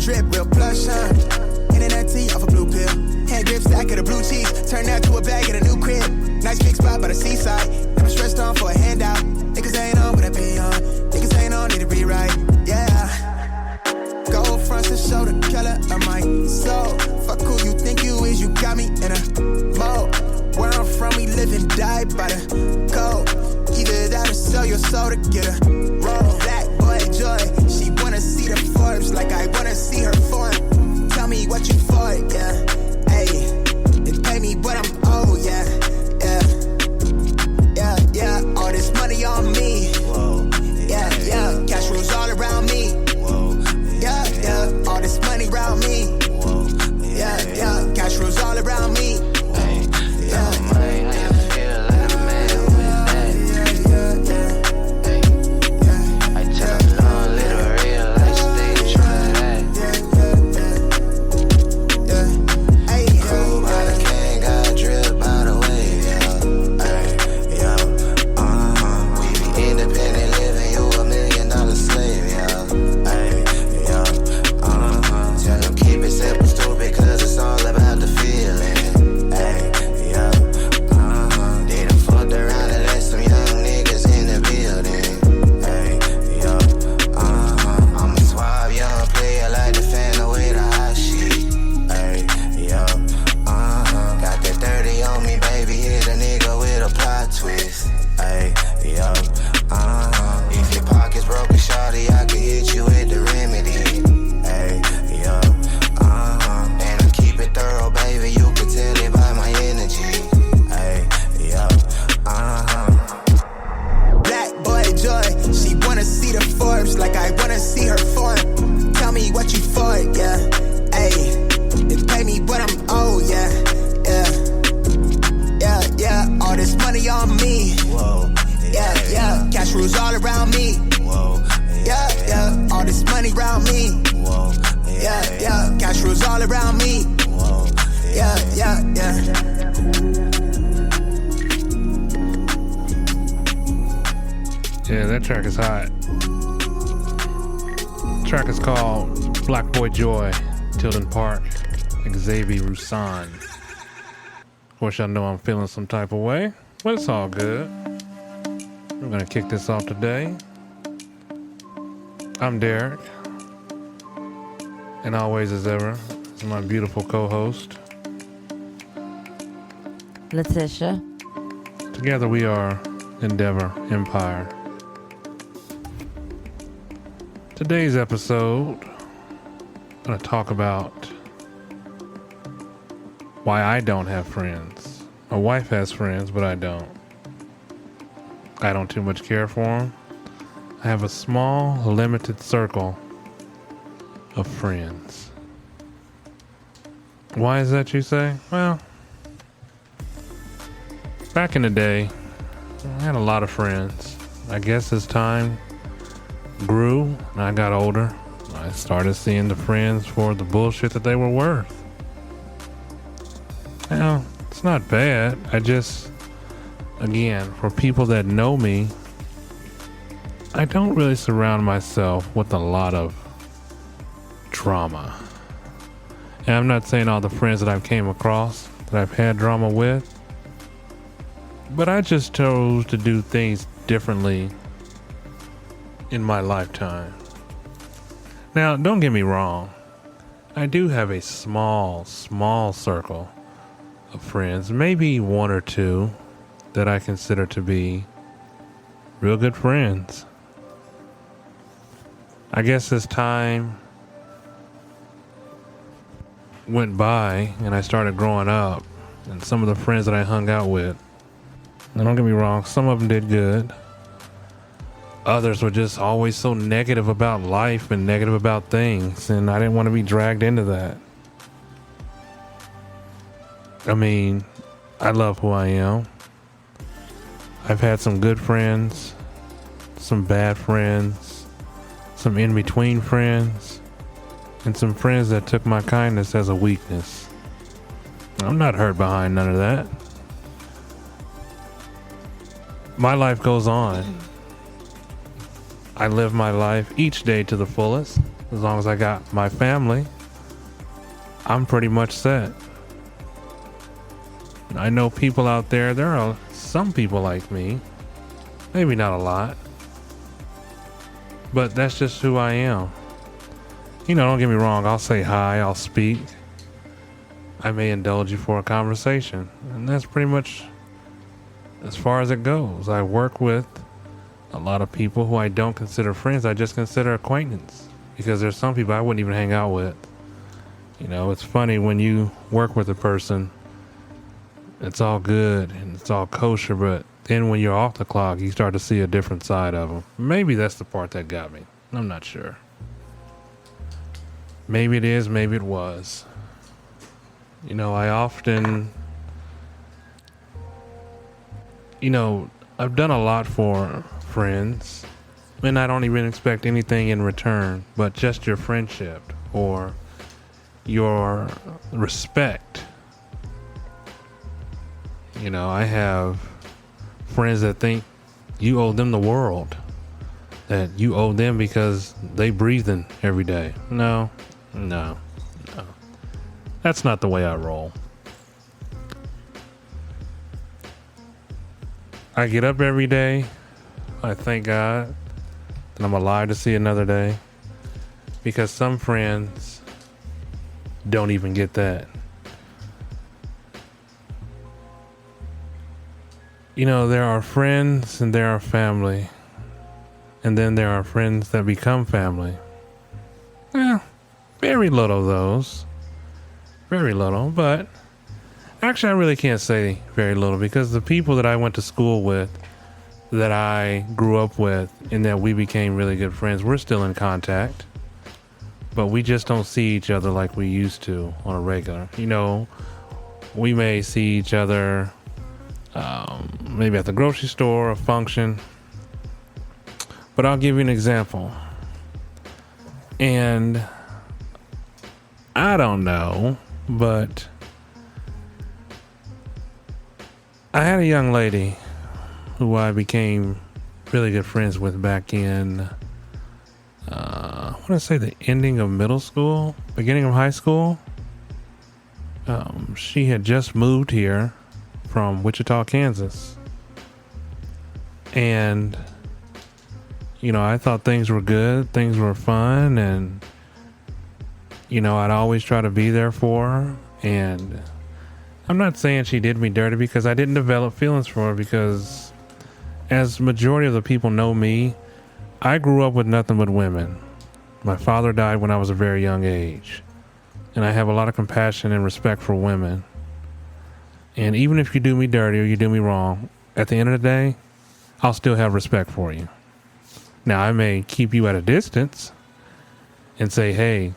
drip, real plush, huh? Internet tea off a blue pill. Hand grip stack of the blue cheese. Turn that to a bag at a new crib. Nice big spot by the seaside. Never stressed on for a handout. Niggas ain't on what I be on. Niggas ain't on, need to rewrite. Yeah. Gold fronts to show the killer of my soul. Fuck who you think you is, you got me in a mode. Where I'm from, we live and die by the code. Either that or sell your soul to get a roll. Black boy joy, she wanna see the Forbes like I wanna see her form. Tell me what you for, yeah. Hey, they pay me what I'm owed, yeah. Yeah, all this money on me. Whoa. Yeah, cash rules all around me. Whoa. Yeah, all this money around me. Whoa. Yeah, cash rules all around me. Hey, money, how you feel like a man with that? Hey, I tell them long, little real, like stay try that. Hey, cool by the king, got drip by the wave, we be independent living, you $1 million slave, tell them keep it simple, stupid, cause it's all about the feeling. They done fucked around and let some young niggas in the building. I'm a suave young player like the fan with a hot sheet. Got that 30 on me, baby, hit a nigga with a plot twist. If your pocket's broken, shawty, I can hit you with the remedy. And I keep it thorough, baby, you can tell it by my energy. Black boy joy, she wanna see the Forbes like I wanna see her form. Tell me what you for, yeah. Hey, they pay me what I'm owed, yeah. All this money on me. Whoa. Yeah, cash rules all around me. Whoa. Yeah, all this money around me. Whoa. Yeah, cash rules all around me. Whoa. Yeah. Yeah, that track is hot. The track is called Black Boy Joy, Tilden Park, Xavier Roussan. Of course, y'all know I'm feeling some type of way, but it's all good. We're gonna kick this off today. I'm Derek, and always as ever, is my beautiful co-host. Letitia. Together we are Endeavor Empire. Today's episode, I'm going to talk about why I don't have friends. My wife has friends, but I don't. I don't too much care for them. I have a small, limited circle of friends. Why is that, you say? Well, back in the day, I had a lot of friends. I guess as time grew and I got older, I started seeing the friends for the bullshit that they were worth. Now, it's not bad. I just, again, for people that know me, I don't really surround myself with a lot of drama. And I'm not saying all the friends that I've came across that I've had drama with, but I just chose to do things differently in my lifetime. Now, don't get me wrong. I do have a small circle of friends, maybe one or two that I consider to be real good friends. I guess as time went by and I started growing up, and some of the friends that I hung out with, and don't get me wrong, some of them did good. Others were just always so negative about life and negative about things, and I didn't want to be dragged into that. I mean, I love who I am. I've had some good friends, some bad friends, some in-between friends, and some friends that took my kindness as a weakness. I'm not hurt behind none of that. My life goes on. I live my life each day to the fullest. As long as I got my family, I'm pretty much set. I know people out there, there are some people like me, maybe not a lot, but that's just who I am. You know, don't get me wrong, I'll say hi, I'll speak. I may indulge you for a conversation, and that's pretty much as far as it goes. I work with a lot of people who I don't consider friends, I just consider acquaintance, because there's some people I wouldn't even hang out with. You know, it's funny when you work with a person, it's all good and it's all kosher, but then when you're off the clock, you start to see a different side of them. Maybe that's the part that got me. I'm not sure. Maybe it is, maybe it was. You know, I often, you know, I've done a lot for friends, and I don't even expect anything in return, but just your friendship or your respect. You know, I have friends that think you owe them the world, that you owe them because they breathing every day. No. That's not the way I roll. I get up every day. I thank God that I'm alive to see another day, because some friends don't even get that. You know, there are friends and there are family, and then there are friends that become family. Very little of those. Very little, but actually I really can't say very little, because the people that I went to school with, that I grew up with, and that we became really good friends, we're still in contact, but we just don't see each other like we used to on a regular. You know, we may see each other maybe at the grocery store, a function, but I'll give you an example. And I don't know, but I had a young lady who I became really good friends with back in, I want to say the ending of middle school, beginning of high school. She had just moved here from Wichita, Kansas. And, you know, I thought things were good, things were fun, and, you know, I'd always try to be there for her. And I'm not saying she did me dirty, because I didn't develop feelings for her, because as majority of the people know me, I grew up with nothing but women. My father died when I was a very young age, and I have a lot of compassion and respect for women. And even if you do me dirty or you do me wrong, at the end of the day, I'll still have respect for you. Now, I may keep you at a distance and say, hey,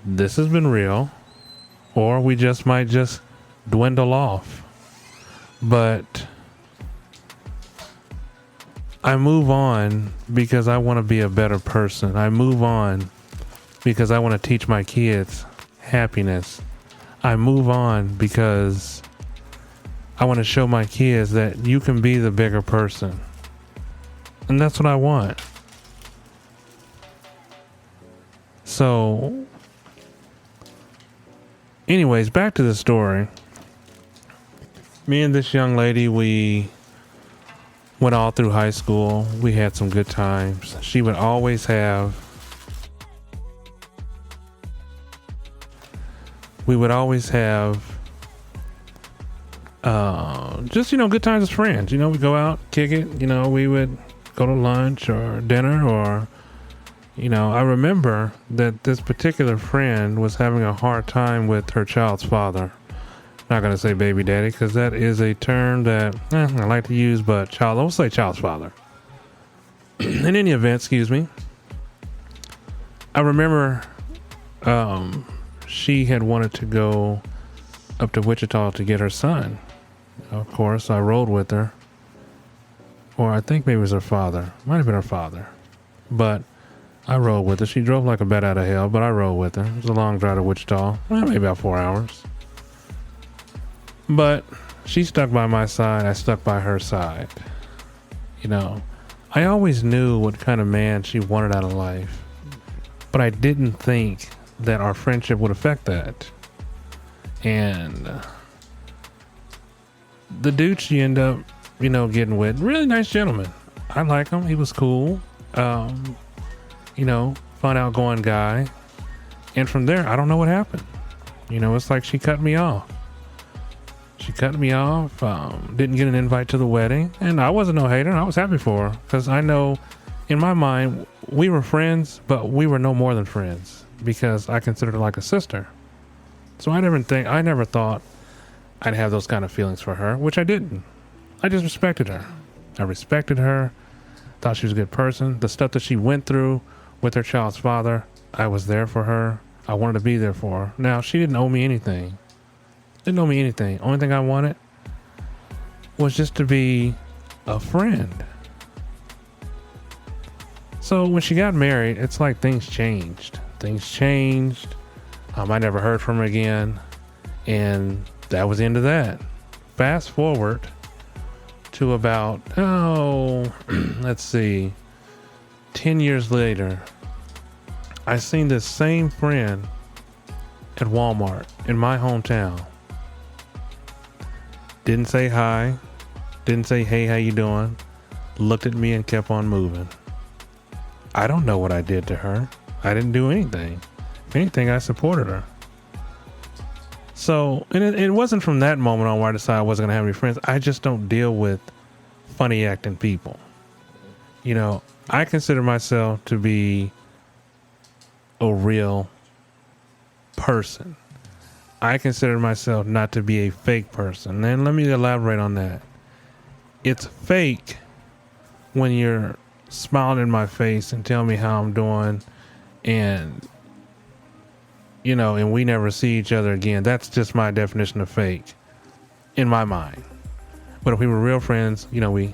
this has been real, or we just might just dwindle off. But I move on because I want to be a better person. I move on because I want to teach my kids happiness. I move on because I want to show my kids that you can be the bigger person. And that's what I want. So, anyways, back to the story. Me and this young lady, we went all through high school. We had some good times. She would always have, just, you know, good times as friends. You know, we go out, kick it. You know, we would go to lunch or dinner, or, you know, I remember that this particular friend was having a hard time with her child's father. Not going to say baby daddy, because that is a term that I like to use, but I'll say child's father. In any event, excuse me, I remember she had wanted to go up to Wichita to get her son. Of course, I rode with her. Or I think maybe it was her father. Might have been her father. But I rode with her. She drove like a bat out of hell, but I rode with her. It was a long drive to Wichita. Maybe about 4 hours. But she stuck by my side. I stuck by her side. You know, I always knew what kind of man she wanted out of life. but I didn't think that our friendship would affect that. And the dude she ended up, getting with, really nice gentleman. I like him. He was cool. Fun outgoing guy. And from there, I don't know what happened. It's like she cut me off. Didn't get an invite to the wedding. And I wasn't no hater. I was happy for her. Because I know, in my mind, we were friends, but we were no more than friends. Because I considered her like a sister. So I never thought I'd have those kind of feelings for her, which I didn't. I just respected her. Thought she was a good person. The stuff that she went through with her child's father, I was there for her. I wanted to be there for her. Now, she didn't owe me anything. Only thing I wanted was just to be a friend. So when she got married, it's like things changed. I never heard from her again. And that was the end of that. Fast forward to about, 10 years later, I seen this same friend at Walmart in my hometown. Didn't say hi. Didn't say, hey, how you doing? Looked at me and kept on moving. I don't know what I did to her. I didn't do anything. If anything, I supported her. So, and it wasn't from that moment on where I decided I wasn't going to have any friends. I just don't deal with funny acting people. I consider myself to be a real person. I consider myself not to be a fake person. And let me elaborate on that. It's fake when you're smiling in my face and tell me how I'm doing and and we never see each other again. That's just my definition of fake in my mind. But if we were real friends, we we'd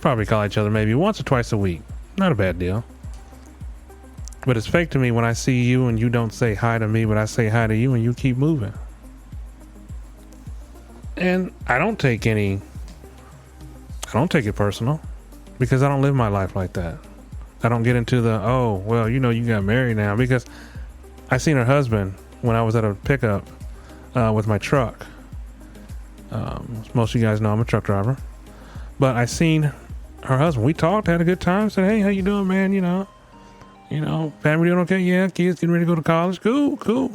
probably call each other maybe once or twice a week. Not a bad deal. But it's fake to me when I see you and you don't say hi to me, but I say hi to you and you keep moving. And I don't take it personal because I don't live my life like that. I don't get into the, you got married now, because I seen her husband when I was at a pickup with my truck. Most of you guys know I'm a truck driver. But I seen her husband. We talked, had a good time. Said, hey, how you doing, man? Family doing okay? Yeah, kids getting ready to go to college. Cool.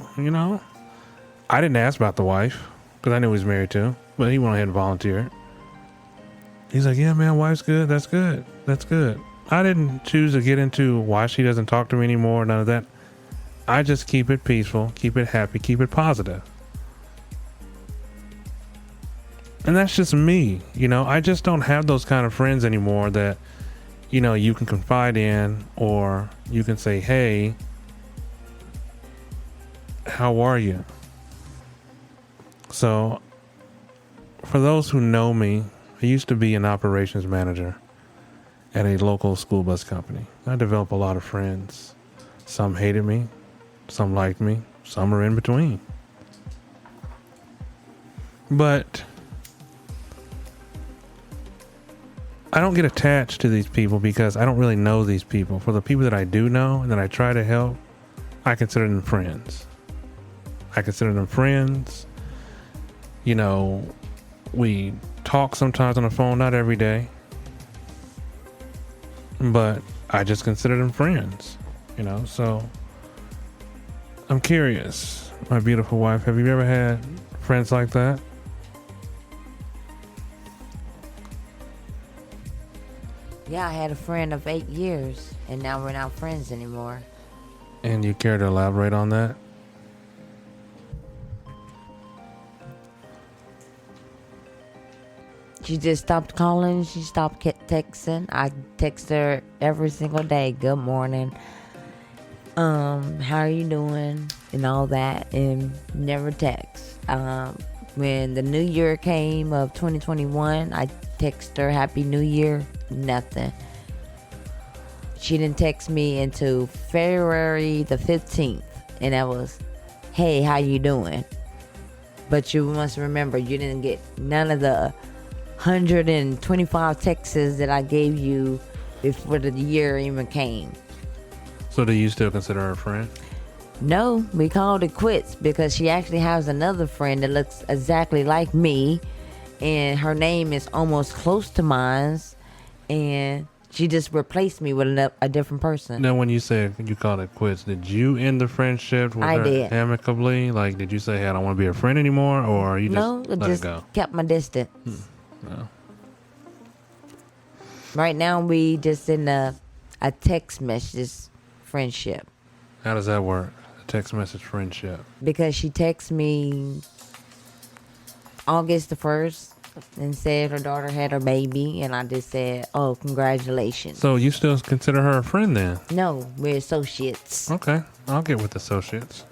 I didn't ask about the wife because I knew he was married to. But he went ahead and volunteered. He's like, yeah, man, wife's good. That's good. I didn't choose to get into why she doesn't talk to me anymore. None of that. I just keep it peaceful, keep it happy, keep it positive. And that's just me. I just don't have those kind of friends anymore that, you can confide in, or you can say, hey, how are you? So for those who know me, I used to be an operations manager at a local school bus company. I developed a lot of friends. Some hated me. Some liked me. Some are in between. But I don't get attached to these people because I don't really know these people. For the people that I do know and that I try to help, I consider them friends. We talk sometimes on the phone, not every day. But I just consider them friends, so I'm curious, my beautiful wife, have you ever had friends like that? Yeah, I had a friend of 8 years, and now we're not friends anymore. And you care to elaborate on that? She just stopped calling. She stopped texting. I text her every single day. Good morning. How are you doing? And all that. And never text. When the new year came of 2021, I text her Happy New Year. Nothing. She didn't text me until February the 15th. And that was, hey, how you doing? But you must remember, you didn't get none of the 125 texts that I gave you before the year even came. So do you still consider her a friend? No, we called it quits because she actually has another friend that looks exactly like me, and her name is almost close to mine's, and she just replaced me with a different person. Now, when you said you called it quits, did you end the friendship with I her did. amicably? Like, did you say, hey, I don't want to be a friend anymore, or you just No, let just it go? kept my distance. No. Right now, we just in a text message friendship How does that work? A text message friendship. because she texted me August the 1st and said her daughter had her baby, and I just said, "Oh, congratulations." So you still consider her a friend then? No, we're associates. Okay, I'll get with associates.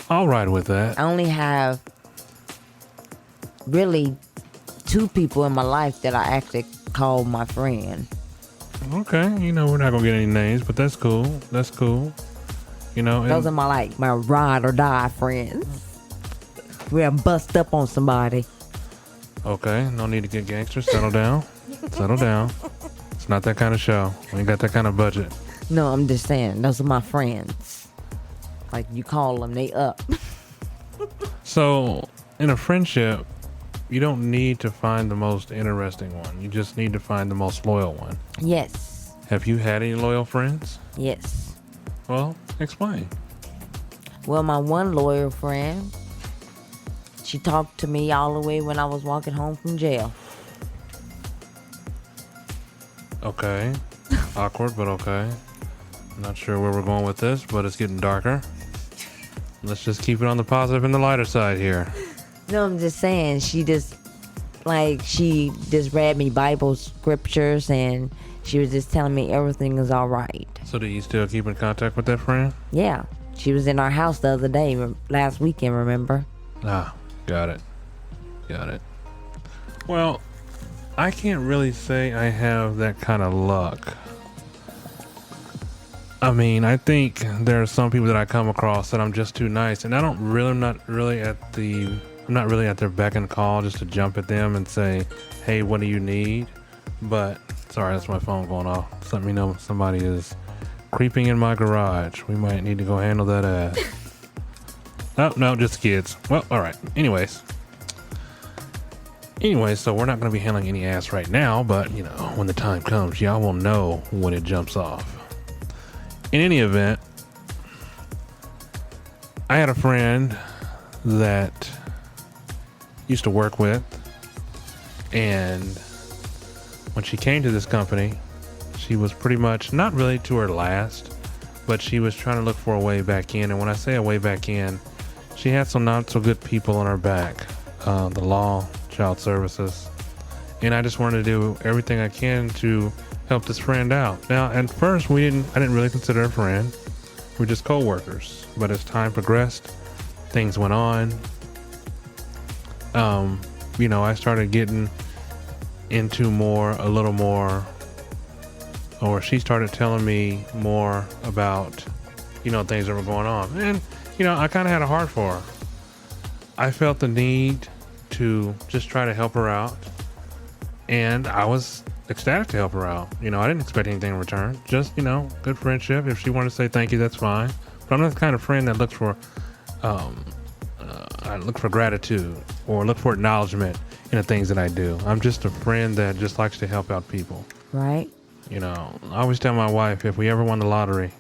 I'll ride with that. I only have really 2 people in my life that I actually call my friend. Okay, you know, we're not going to get any names, but that's cool. That's cool. You know, Those are and my ride or die friends. We'll bust up on somebody. okay, no need to get gangster. Settle down. Settle down. It's not that kind of show. We ain't got that kind of budget. No, I'm just saying, those are my friends. Like, you call them, they up. So, in a friendship, you don't need to find the most interesting one. You just need to find the most loyal one. Yes. Have you had any loyal friends? Yes. Well, explain. Well, my one loyal friend, she talked to me all the way when I was walking home from jail. Okay. Awkward, but okay. I'm not sure where we're going with this, but it's getting darker. Let's just keep it on the positive and the lighter side here. No, I'm just saying, she just read me Bible scriptures, and she was just telling me everything is all right. So do you still keep in contact with that friend? Yeah. She was in our house the other day, last weekend, remember? Ah, got it. Got it. Well, I can't really say I have that kind of luck. I mean, I think there are some people that I come across that I'm just too nice, and I'm not really at their beck and call just to jump at them and say, hey, what do you need? But, sorry, that's my phone going off. Just let me know if somebody is creeping in my garage. We might need to go handle that ass. Oh, no, just kids. Well, all right. Anyways, so we're not going to be handling any ass right now, but, you know, when the time comes, y'all will know when it jumps off. In any event, I had a friend that used to work with, and when she came to this company, she was pretty much not really to her last, but she was trying to look for a way back in. And when I say a way back in, she had some not so good people on her back, the law, child services, and I just wanted to do everything I can to help this friend out. Now, at first, I didn't really consider her a friend. We're just co-workers. But as time progressed, things went on. You know, I started getting into a little more, or she started telling me more about, you know, things that were going on. And, you know, I kind of had a heart for her. I felt the need to just try to help her out. And I was ecstatic to help her out. You know, I didn't expect anything in return. Just, you know, good friendship. If she wanted to say thank you, that's fine. But I'm not the kind of friend that looks for, I look for gratitude or look for acknowledgement in the things that I do. I'm just a friend that just likes to help out people. Right? You know, I always tell my wife, if we ever won the lottery,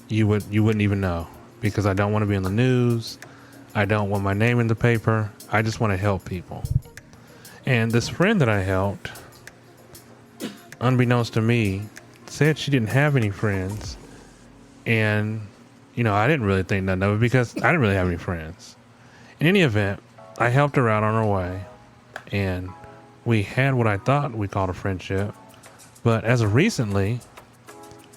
you wouldn't even know, because I don't want to be in the news. I don't want my name in the paper. I just want to help people. And this friend that I helped, unbeknownst to me, said she didn't have any friends. And, you know, I didn't really think nothing of it because I didn't really have any friends. In any event, I helped her out on her way. And we had what I thought we called a friendship. But as of recently,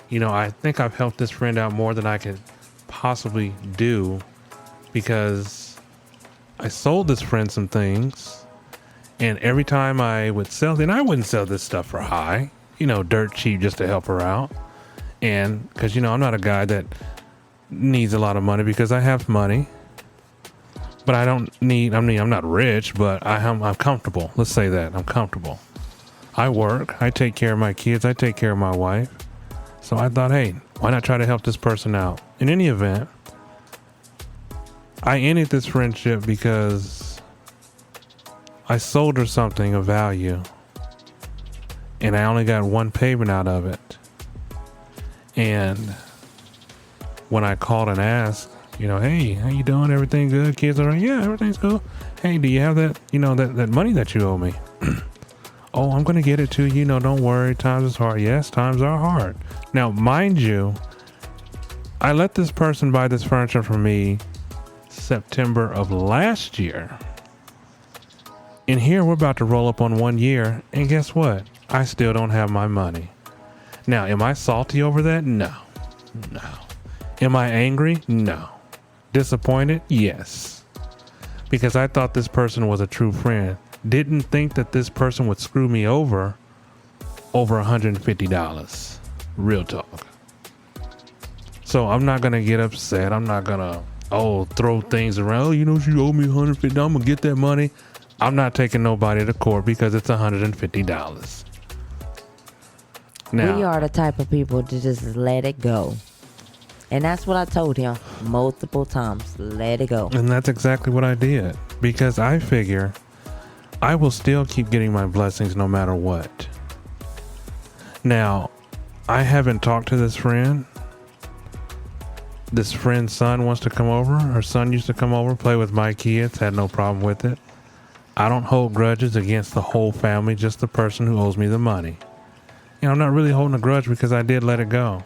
you know, I think I've helped this friend out more than I could possibly do, because I sold this friend some things. And every time I would sell, and I wouldn't sell this stuff for high, you know, dirt cheap just to help her out. And because, you know, I'm not a guy that needs a lot of money, because I have money, but I'm not rich, but I'm comfortable. Let's say that I'm comfortable. I work, I take care of my kids, I take care of my wife. So I thought, hey, why not try to help this person out? In any event, I ended this friendship because I sold her something of value and I only got one payment out of it. And when I called and asked, hey, how you doing? Everything good? Kids all right? Yeah, everything's cool. Hey, do you have that, that money that you owe me? Oh, I'm going to get it to you. Don't worry. Times is hard. Yes, times are hard. Now, mind you, I let this person buy this furniture for me September of last year. And here we're about to roll up on 1 year. And guess what? I still don't have my money. Now, am I salty over that? No. Am I angry? No. Disappointed? Yes. Because I thought this person was a true friend. Didn't think that this person would screw me over $150. Real talk. So I'm not going to get upset. I'm not going to, throw things around. She owed me $150. I'm going to get that money. I'm not taking nobody to court because it's $150. Now, We are the type of people to just let it go. And that's what I told him multiple times. Let it go. and that's exactly what I did because I figure I will still keep getting my blessings no matter what. Now, I haven't talked to this friend. This friend's son wants to come over. Her son used to come over, play with my kids, had no problem with it. I don't hold grudges against the whole family, just the person who owes me the money. I'm not really holding a grudge because I did let it go.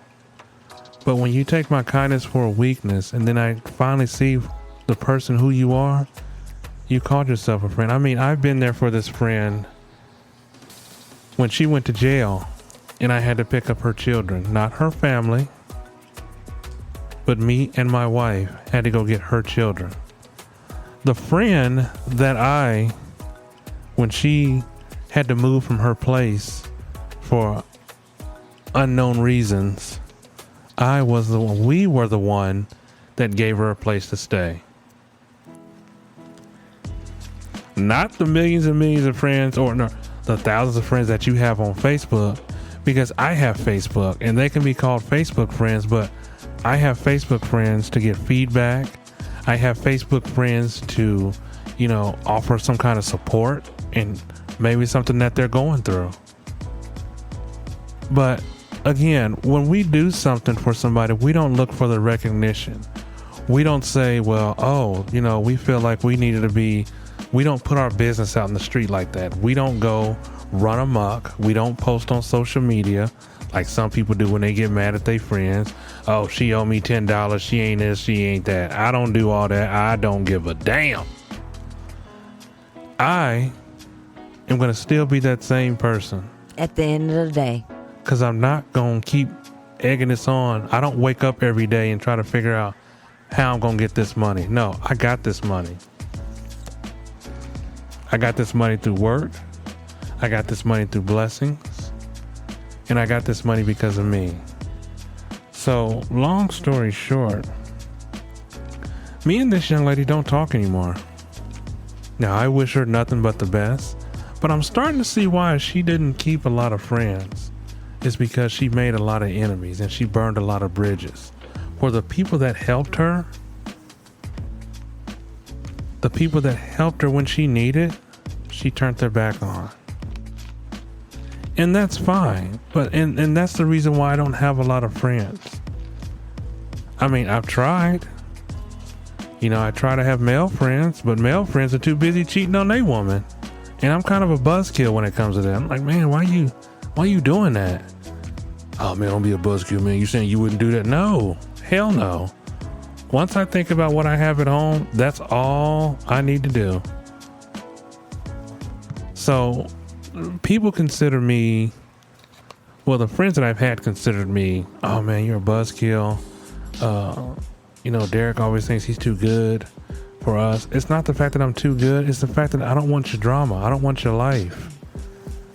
But when you take my kindness for a weakness and then I finally see the person who you are, you called yourself a friend. I mean, I've been there for this friend when she went to jail and I had to pick up her children, not her family, but me and my wife had to go get her children. The friend that when she had to move from her place for unknown reasons, we were the one that gave her a place to stay. Not the millions and millions of friends or no, the thousands of friends that you have on Facebook, because I have Facebook and they can be called Facebook friends, but I have Facebook friends to get feedback. I have Facebook friends to, offer some kind of support and maybe something that they're going through. But again, when we do something for somebody, we don't look for the recognition. We don't say, well, we feel like we don't put our business out in the street like that. We don't go run amok. We don't post on social media like some people do when they get mad at their friends. Oh, she owe me $10. She ain't this, she ain't that. I don't do all that. I don't give a damn. I am going to still be that same person. At the end of the day. Because I'm not going to keep egging this on. I don't wake up every day and try to figure out how I'm going to get this money. No, I got this money. I got this money through work. I got this money through blessings. And I got this money because of me. So, long story short, me and this young lady don't talk anymore. Now, I wish her nothing but the best, but I'm starting to see why she didn't keep a lot of friends. It's because she made a lot of enemies and she burned a lot of bridges. For the people that helped her, when she needed, she turned their back on. And that's fine. But and that's the reason why I don't have a lot of friends. I mean, I've tried. I try to have male friends, but male friends are too busy cheating on their woman. And I'm kind of a buzzkill when it comes to that. I'm like, man, why you doing that? Oh man, don't be a buzzkill, man. You saying you wouldn't do that? No, hell no. Once I think about what I have at home, that's all I need to do. So people consider me, the friends that I've had considered me, oh man, you're a buzzkill. Derek always thinks he's too good for us. It's not the fact that I'm too good. It's the fact that I don't want your drama. I don't want your life.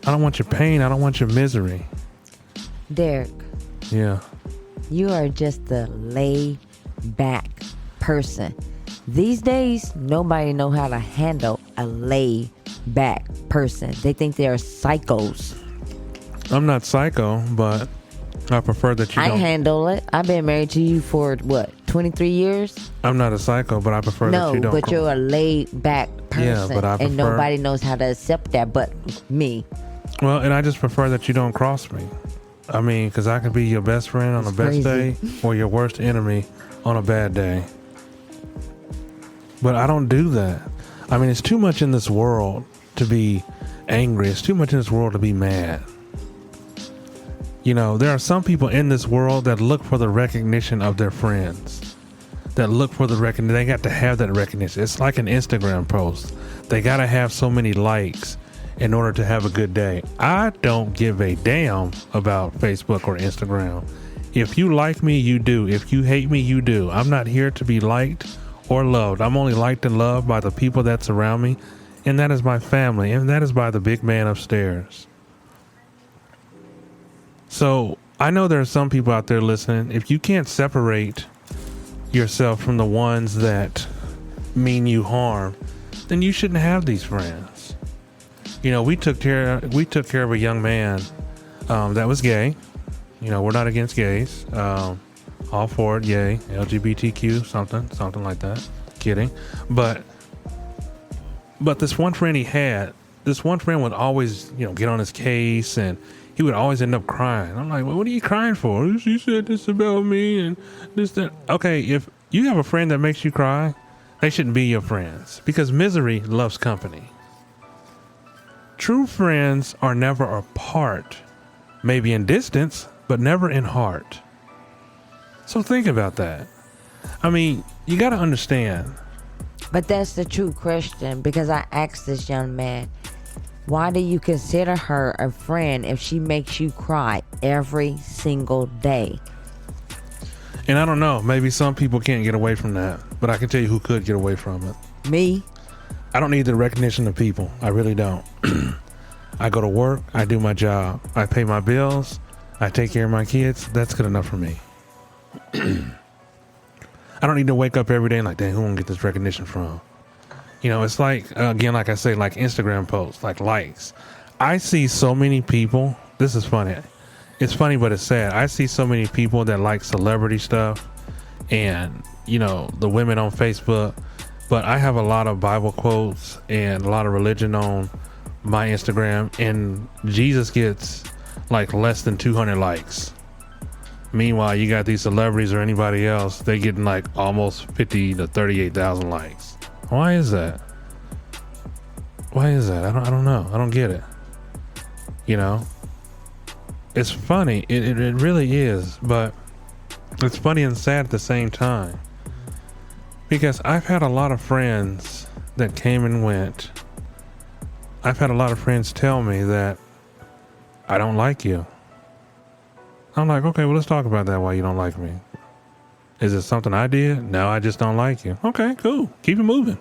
I don't want your pain. I don't want your misery. Derek. Yeah. You are just a laid back person. These days, nobody know how to handle a laid back person. They think they're psychos. I'm not psycho, but I prefer that you I don't. handle it. I've been married to you for what, 23 years? I'm not a psycho, but I prefer that No, you don't. but you're a laid back person, Yeah, but I and prefer- nobody knows how to accept that but me. Well, and I just prefer that you don't cross me. I mean, because I could be your best friend on the It's best crazy. day or your worst enemy on a bad day. But I don't do that. I mean, it's too much in this world to be angry. It's too much in this world to be mad. You know, there are some people in this world that look for the recognition of their friends. That look for the recognition. They got to have that recognition. It's like an Instagram post. They got to have so many likes in order to have a good day. I don't give a damn about Facebook or Instagram. If you like me, you do. If you hate me, you do. I'm not here to be liked or loved. I'm only liked and loved by the people that surround me, and that is my family, and that is by the big man upstairs. So I know there are some people out there listening. If you can't separate yourself from the ones that mean you harm, then you shouldn't have these friends. You know, we took care of a young man that was gay. You know, we're not against gays. All for it, yay. LGBTQ, something like that. Kidding. But this one friend he had, this one friend would always, you know, get on his case, and he would always end up crying. I'm like, well, what are you crying for? She said this about me and this, that. Okay, if you have a friend that makes you cry, they shouldn't be your friends, because misery loves company. True friends are never apart, maybe in distance, but never in heart. So think about that. I mean, you got to understand. But that's the true question, because I asked this young man, why do you consider her a friend if she makes you cry every single day? And I don't know, maybe some people can't get away from that, but I can tell you who could get away from it. Me? I don't need the recognition of people. I really don't. I go to work. I do my job. I pay my bills. I take care of my kids. That's good enough for me. I don't need to wake up every day and like, dang, who won't get this recognition from? You know, it's like, again, like I say, like Instagram posts, like likes. I see so many people. This is funny. It's funny, but it's sad. I see so many people that like celebrity stuff and, you know, the women on Facebook. But I have a lot of Bible quotes and a lot of religion on my Instagram, and Jesus gets like less than 200 likes. Meanwhile, you got these celebrities or anybody else, they getting like almost 50 to 38,000 likes. Why is that? Why is that? I don't know. I don't get it. You know, it's funny. It really is, but it's funny and sad at the same time. Because I've had a lot of friends that came and went. I've had a lot of friends tell me that I don't like you. I'm like, okay, well, let's talk about that, why you don't like me. Is it something I did? No, I just don't like you. Okay, cool. Keep it moving.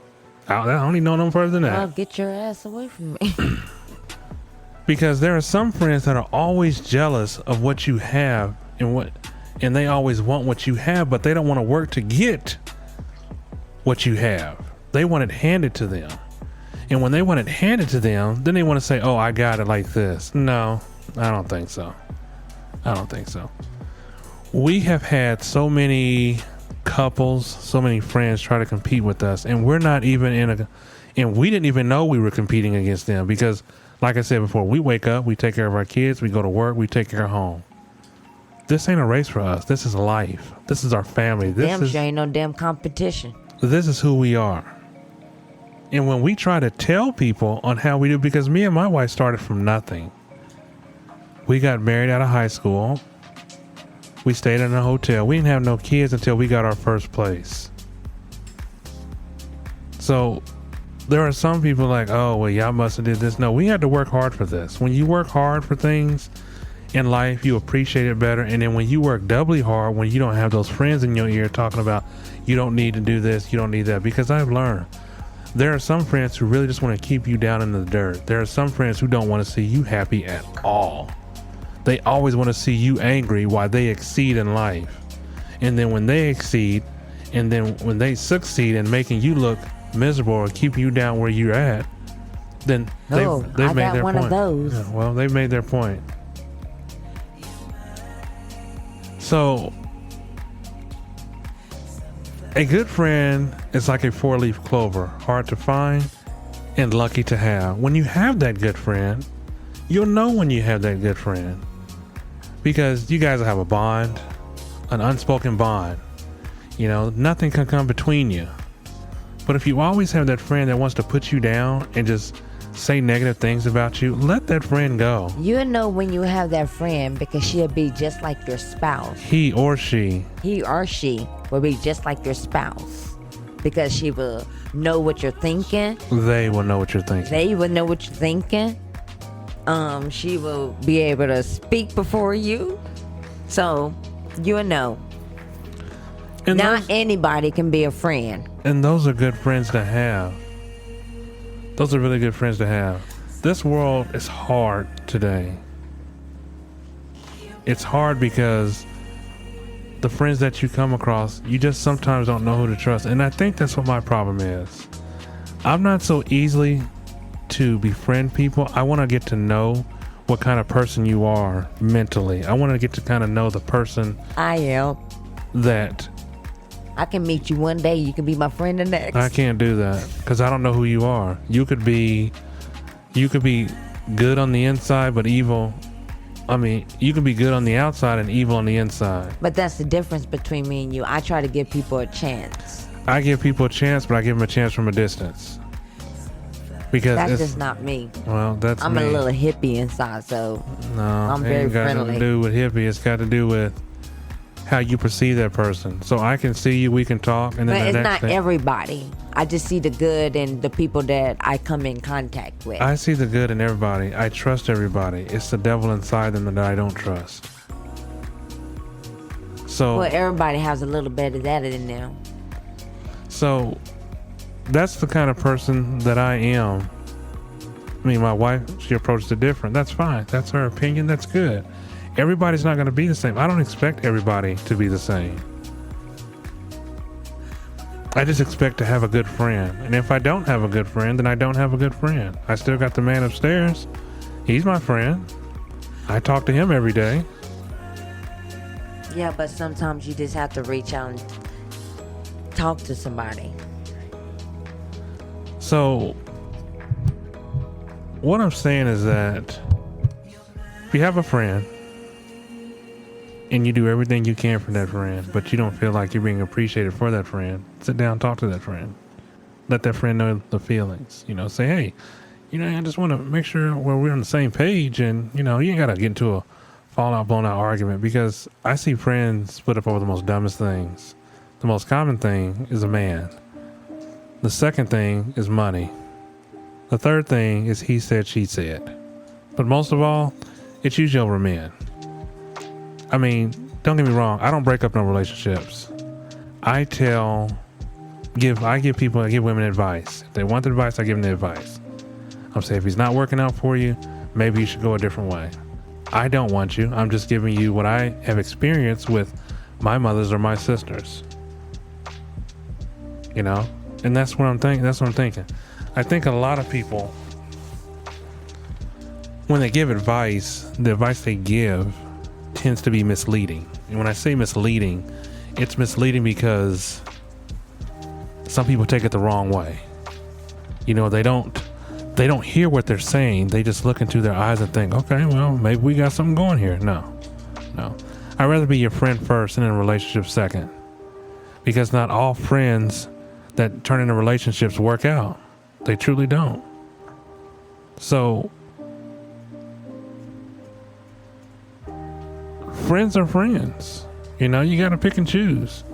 I don't need no further than that. Well, get your ass away from me. Because there are some friends that are always jealous of what you have and they always want what you have, but they don't want to work to get what you have. They want it handed to them. And when they want it handed to them, then they want to say, oh, I got it like this. No, I don't think so. I don't think so. We have had so many couples, so many friends try to compete with us, and we're not even and we didn't even know we were competing against them, because like I said before, we wake up, we take care of our kids, we go to work, we take care of home. This ain't a race for us. This is life. This is our family. Damn sure ain't no damn competition. This is who we are. And when we try to tell people on how we do, because me and my wife started from nothing. We got married out of high school. We stayed in a hotel. We didn't have no kids until we got our first place. So there are some people like, oh, well, y'all must have did this. No, we had to work hard for this. When you work hard for things in life, you appreciate it better. And then when you work doubly hard, when you don't have those friends in your ear talking about, you don't need to do this, you don't need that. Because I've learned there are some friends who really just want to keep you down in the dirt. There are some friends who don't want to see you happy at all. They always want to see you angry while they exceed in life. And then when they exceed, and then when they succeed in making you look miserable or keep you down where you're at, then they've made their point. Of those. Yeah, well, they've made their point. So, a good friend is like a 4-leaf clover, hard to find and lucky to have. When you have that good friend, you'll know when you have that good friend because you guys have a bond, an unspoken bond. You know, nothing can come between you. But if you always have that friend that wants to put you down and just say negative things about you, let that friend go. You'll know when you have that friend because she'll be just like your spouse. He or she Will be just like your spouse because she will know what you're thinking. They will know what you're thinking. They will know what you're thinking. She will be able to speak before you. So you'll know. And Not those, anybody can be a friend. and those are good friends to have. Those are really good friends to have. This world is hard today. It's hard because the friends that you come across, you just sometimes don't know who to trust. And I think that's what my problem is. I'm not so easily to befriend people. I want to get to know what kind of person you are mentally. I want to get to kind of know the person I am. that I can meet you one day. You can be my friend the next. I can't do that because I don't know who you are. You could be good on the inside, but evil. I mean, you can be good on the outside and evil on the inside. But that's the difference between me and you. I try to give people a chance. I give people a chance, but I give them a chance from a distance. Because That's it's, just not me. well, that's I'm me. a little hippie inside, so No, I'm it very ain't got friendly. nothing to do with hippie. It's got to do with how you perceive that person. So I can see you, we can talk, and then but the it's next not thing, everybody. I just see the good in the people that I come in contact with. I see the good in everybody. I trust everybody. It's the devil inside them that I don't trust. So, well, everybody has a little bit of that in them. so that's the kind of person that I am. I mean, my wife, she approaches it different. That's fine. That's her opinion. That's good. Everybody's not going to be the same. I don't expect everybody to be the same. I just expect to have a good friend. And if I don't have a good friend, then I don't have a good friend. I still got the man upstairs. He's my friend. I talk to him every day. Yeah, but sometimes you just have to reach out and talk to somebody. So, what I'm saying is that if you have a friend and you do everything you can for that friend, but you don't feel like you're being appreciated for that friend, sit down, talk to that friend. Let that friend know the feelings. You know, say, hey, you know, I just want to make sure we're on the same page, and, you know, you ain't got to get into a fallout, blown out argument, because I see friends split up over the most dumbest things. The most common thing is a man. The second thing is money. The third thing is he said, she said. But most of all, it's usually over men. I mean, don't get me wrong. I don't break up no relationships. I give women advice. If they want the advice, I give them the advice. I'm saying if he's not working out for you, maybe you should go a different way. I don't want you. I'm just giving you what I have experienced with my mothers or my sisters. You know? And that's what I'm thinking. I think a lot of people, when they give advice, the advice they give tends to be misleading. And when I say misleading, it's misleading because some people take it the wrong way. You know, they don't hear what they're saying. They just look into their eyes and think, okay, well, maybe we got something going here. No. I'd rather be your friend first and in a relationship second. Because not all friends that turn into relationships work out. They truly don't. So, friends are friends. You know, you got to pick and choose.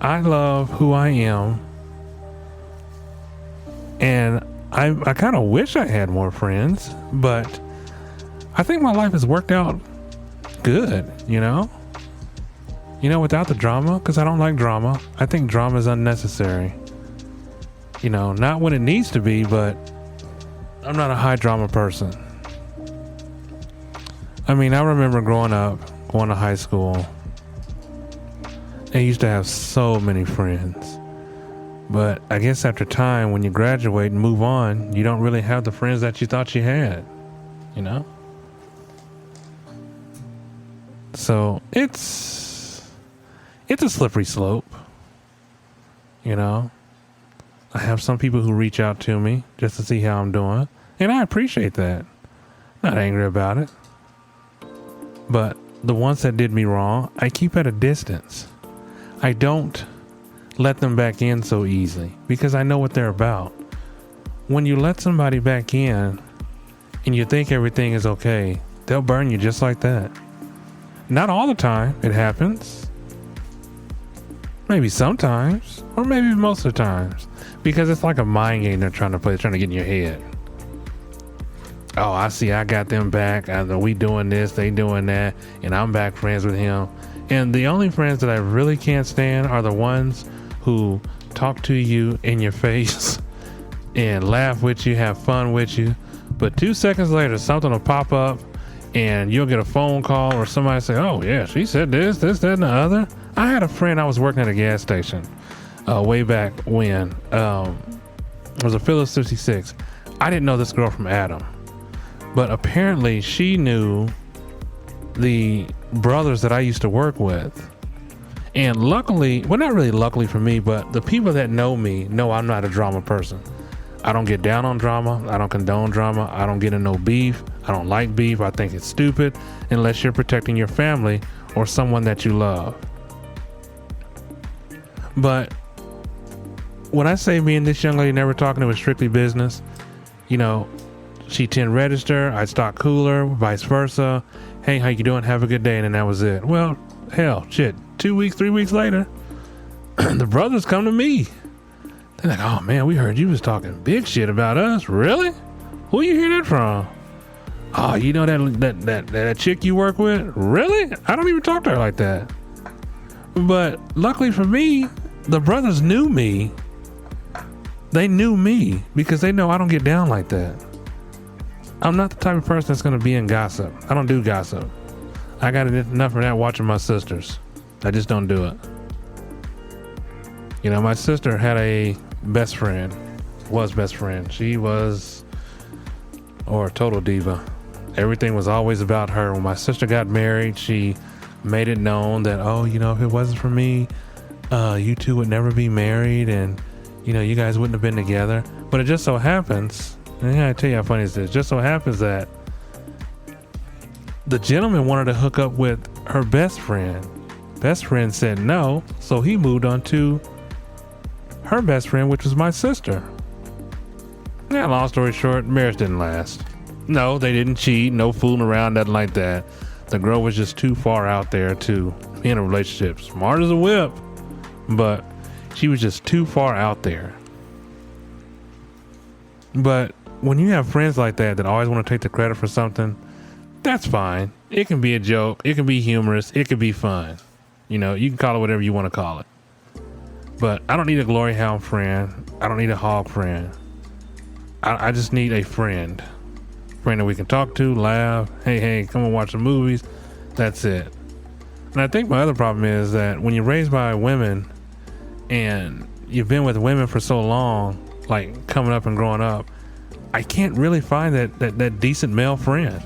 I love who I am. And I kind of wish I had more friends, but I think my life has worked out good, you know? You know, without the drama, because I don't like drama. I think drama is unnecessary. You know, not when it needs to be, but I'm not a high drama person. I mean, I remember growing up, going to high school, I used to have so many friends. But I guess after time, when you graduate and move on, you don't really have the friends that you thought you had, you know? So it's a slippery slope. You know, I have some people who reach out to me just to see how I'm doing, and I appreciate that. Not angry about it. But the ones that did me wrong, I keep at a distance. I don't let them back in so easily because I know what they're about. When you let somebody back in and you think everything is okay, they'll burn you just like that. Not all the time it happens. Maybe sometimes, or maybe most of the times, because it's like a mind game they're trying to play, trying to get in your head. Oh, I see, I got them back. We doing this, they doing that, and I'm back friends with him. And the only friends that I really can't stand are the ones who talk to you in your face and laugh with you, have fun with you. But 2 seconds later, something will pop up and you'll get a phone call or somebody say, oh yeah, she said this, that, and the other. I had a friend, I was working at a gas station way back when. It was a Phillips 56. I didn't know this girl from Adam. But apparently she knew the brothers that I used to work with. And luckily, well, not really luckily for me, but the people that know me know I'm not a drama person. I don't get down on drama. I don't condone drama. I don't get in no beef. I don't like beef. I think it's stupid unless you're protecting your family or someone that you love. But when I say me and this young lady never talking, it was strictly business. You know, she 10 register, I stock cooler, vice versa. Hey, how you doing? Have a good day. And then that was it. Well, hell, shit. 2 weeks, 3 weeks later, the brothers come to me. They're like, oh man, we heard you was talking big shit about us. Really? Who you hear that from? Oh, you know that chick you work with? Really? I don't even talk to her like that. But luckily for me, the brothers knew me. They knew me because they know I don't get down like that. I'm not the type of person that's going to be in gossip. I don't do gossip. I got enough of that watching my sisters. I just don't do it. You know, my sister had a best friend, She was, or a total diva. Everything was always about her. When my sister got married, she made it known that, oh, you know, if it wasn't for me, you two would never be married and, you know, you guys wouldn't have been together. But it just so happens, and I gotta tell you how funny this is, it just so happens that the gentleman wanted to hook up with her best friend. Best friend said no, so he moved on to her best friend, which was my sister. Yeah, long story short, marriage didn't last. No, they didn't cheat, no fooling around, nothing like that. The girl was just too far out there to be in a relationship. Smart as a whip, but she was just too far out there. But when you have friends like that always want to take the credit for something, that's fine. It can be a joke. It can be humorous. It can be fun. You know, you can call it whatever you want to call it. But I don't need a glory hound friend. I don't need a hog friend. I just need a friend. Friend that we can talk to, laugh. Hey, come and watch the movies. That's it. And I think my other problem is that when you're raised by women and you've been with women for so long, like coming up and growing up, I can't really find that decent male friend.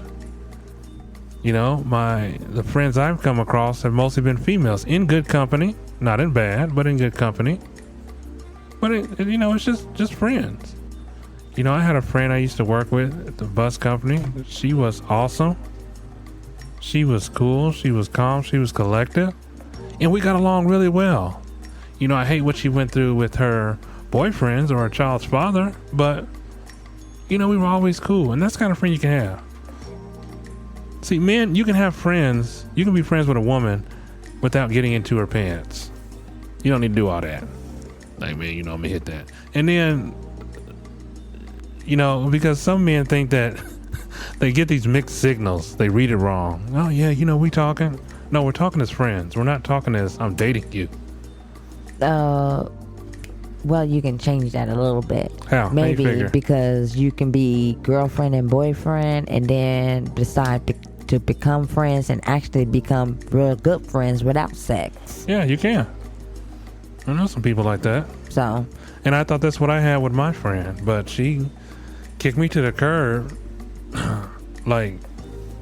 You know, the friends I've come across have mostly been females in good company, not in bad, but in good company. But you know, it's just friends. You know, I had a friend I used to work with at the bus company. She was awesome. She was cool. She was calm. She was collective, and we got along really well. You know, I hate what she went through with her boyfriends or her child's father, but you know, we were always cool, and that's the kind of friend you can have. See, men, you can have friends. You can be friends with a woman without getting into her pants. You don't need to do all that. Like, man, you know, I'm gonna hit that. And then, you know, because some men think that they get these mixed signals. They read it wrong. Oh, yeah, you know, we talking. No, we're talking as friends. We're not talking as I'm dating you. Well, you can change that a little bit. How? Maybe How you figure? because you can be girlfriend and boyfriend and then decide to become friends and actually become real good friends without sex. Yeah, you can. I know some people like that. So. And I thought that's what I had with my friend, but she kicked me to the curb like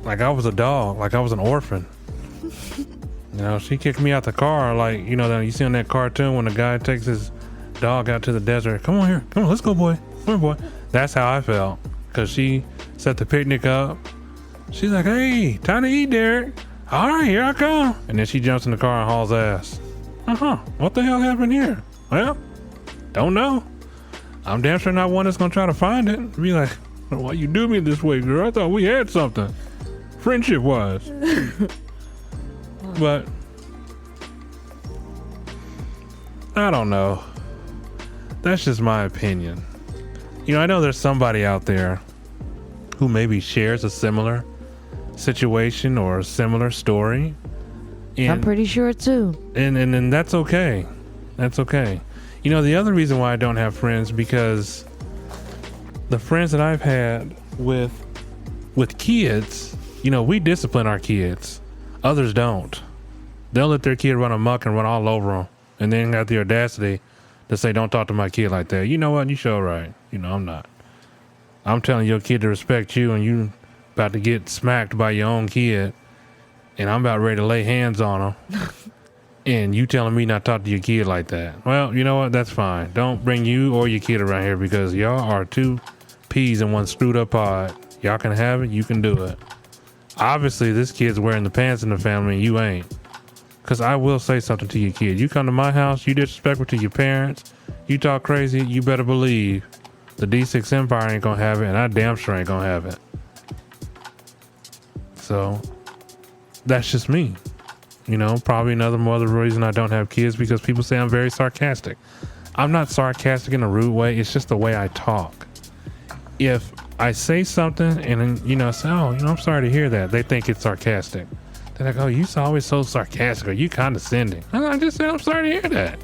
I was a dog, like I was an orphan. You know, she kicked me out the car, like, you know, that you see on that cartoon when the guy takes his dog out to the desert. Come on here. Come on, let's go, boy. Come on, boy. That's how I felt. Because she set the picnic up. She's like, hey, time to eat, Derek. All right, here I come. And then she jumps in the car and hauls ass. What the hell happened here? Well, don't know. I'm damn sure not one that's going to try to find it. Be like, why you do me this way, girl? I thought we had something. Friendship-wise. But I don't know. That's just my opinion. You know, I know there's somebody out there who maybe shares a similar situation or a similar story. And, I'm pretty sure too. And that's okay. That's okay. You know, the other reason why I don't have friends, because the friends that I've had with kids, you know, we discipline our kids. Others don't. They'll let their kid run amok and run all over them, and then got the audacity to say, don't talk to my kid like that. You know what? You sure right. You know, I'm not. I'm telling your kid to respect you, and you about to get smacked by your own kid, and I'm about ready to lay hands on him, and you telling me not to talk to your kid like that. Well, you know what? That's fine. Don't bring you or your kid around here, because y'all are two peas in one screwed up pod. Y'all can have it. You can do it. Obviously, this kid's wearing the pants in the family, and you ain't. Because I will say something to your kid. You come to my house, you disrespectful to your parents, you talk crazy, you better believe the D6 Empire ain't gonna have it, and I damn sure ain't gonna have it. So, that's just me. You know, probably another reason I don't have kids, because people say I'm very sarcastic. I'm not sarcastic in a rude way, it's just the way I talk. If I say something and then, you know, say, oh, you know, I'm sorry to hear that, they think it's sarcastic. They're like, oh, you always so sarcastic, or you condescending. I just said, I'm sorry to hear that.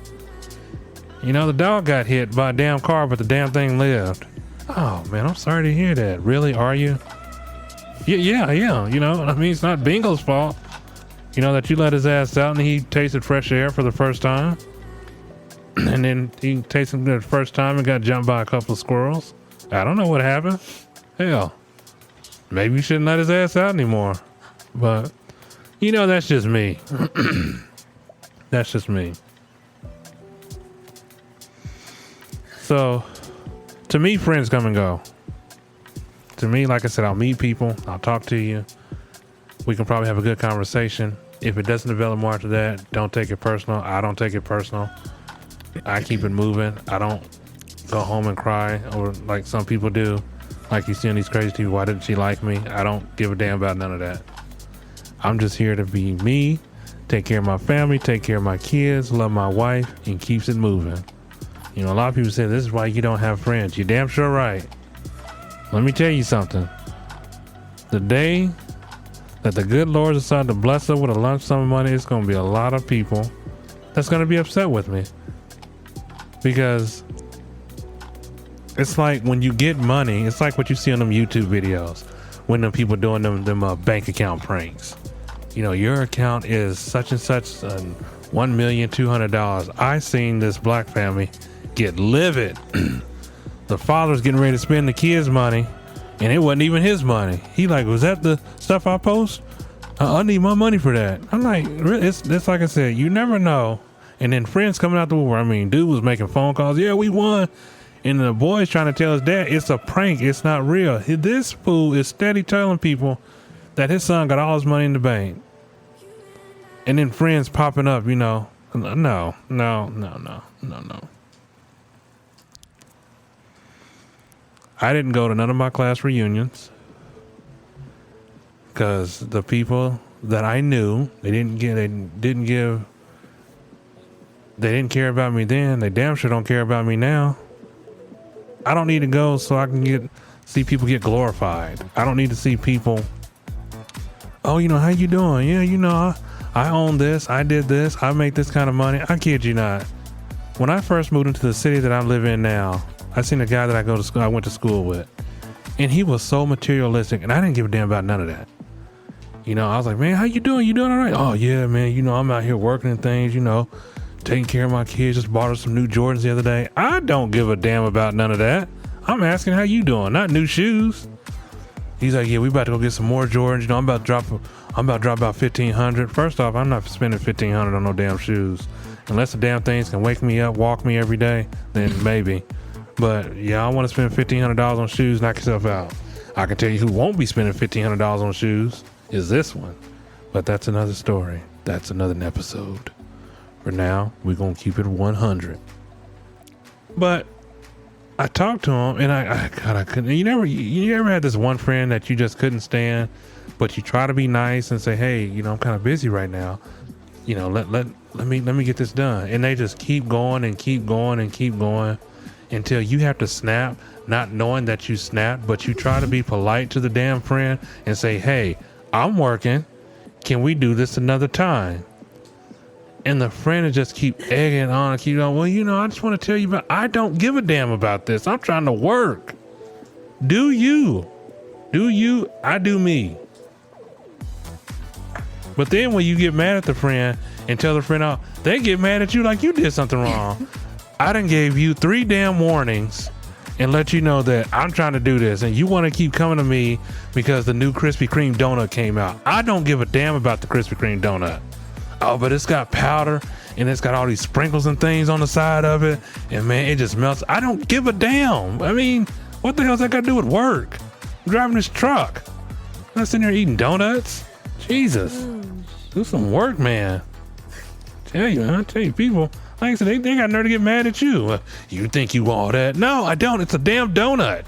You know, the dog got hit by a damn car, but the damn thing lived. Oh, man, I'm sorry to hear that. Really? Are you? Yeah. You know, I mean, it's not Bingo's fault. You know, that you let his ass out and he tasted fresh air for the first time. And then he tasted it the first time and got jumped by a couple of squirrels. I don't know what happened. Hell, maybe you shouldn't let his ass out anymore. But, you know, that's just me. That's just me. So, to me, friends come and go. To me, like I said, I'll meet people. I'll talk to you. We can probably have a good conversation. If it doesn't develop more after that, don't take it personal. I don't take it personal. I keep it moving. I don't go home and cry, or like some people do. Like you see on these crazy TV, why didn't she like me? I don't give a damn about none of that. I'm just here to be me, take care of my family, take care of my kids, love my wife, and keeps it moving. You know, a lot of people say, this is why you don't have friends. You're damn sure right. Let me tell you something. The day that the good Lord decided to bless us with a lump sum of money, it's going to be a lot of people that's going to be upset with me. Because it's like when you get money, it's like what you see on them YouTube videos when the people doing them bank account pranks. You know, your account is such and such, $1,200,000. I seen this black family get livid. The father's getting ready to spend the kids' money, and it wasn't even his money. He like, was that the stuff I post? I need my money for that. I'm like, it's like I said, you never know. And then friends coming out the woodwork. I mean, dude was making phone calls. Yeah, we won. And the boy's trying to tell his dad it's a prank. It's not real. This fool is steady telling people that his son got all his money in the bank. And then friends popping up, you know. No. I didn't go to none of my class reunions because the people that I knew, they didn't care about me then. They damn sure don't care about me now. I don't need to go so I can see people get glorified. I don't need to see people, oh, you know, how you doing? Yeah, you know, I own this. I did this. I make this kind of money. I kid you not. When I first moved into the city that I live in now, I seen a guy that I went to school with, and he was so materialistic, and I didn't give a damn about none of that. You know, I was like, man, how you doing? You doing all right? Oh yeah, man. You know, I'm out here working and things, you know, taking care of my kids. Just bought her some new Jordans the other day. I don't give a damn about none of that. I'm asking how you doing, not new shoes. He's like, yeah, we about to go get some more Jordans. You know, I'm about to drop about 1,500. First off, I'm not spending 1,500 on no damn shoes. Unless the damn things can wake me up, walk me every day, then maybe. But yeah, I want to spend $1,500 on shoes, knock yourself out. I can tell you who won't be spending $1,500 on shoes is this one. But that's another story. That's another episode. For now, we're going to keep it 100. But I talked to him, and I couldn't. You never had this one friend that you just couldn't stand, but you try to be nice and say, hey, you know, I'm kind of busy right now. You know, let me get this done. And they just keep going and keep going and keep going until you have to snap, not knowing that you snapped, but you try to be polite to the damn friend and say, hey, I'm working. Can we do this another time? And the friend will just keep egging on and keep on. Well, you know, I just want to tell you about, I don't give a damn about this. I'm trying to work. Do you? I do me. But then when you get mad at the friend and tell the friend out, they get mad at you like you did something wrong. I done gave you 3 damn warnings and let you know that I'm trying to do this. And you want to keep coming to me because the new Krispy Kreme donut came out. I don't give a damn about the Krispy Kreme donut. Oh, but it's got powder and it's got all these sprinkles and things on the side of it. And man, it just melts. I don't give a damn. I mean, what the hell's that got to do with work? I'm driving this truck. I'm not sitting there eating donuts. Jesus. Do some work, man. Tell you, people, like I said, they got nerve to get mad at you. You think you all that? No, I don't. It's a damn donut.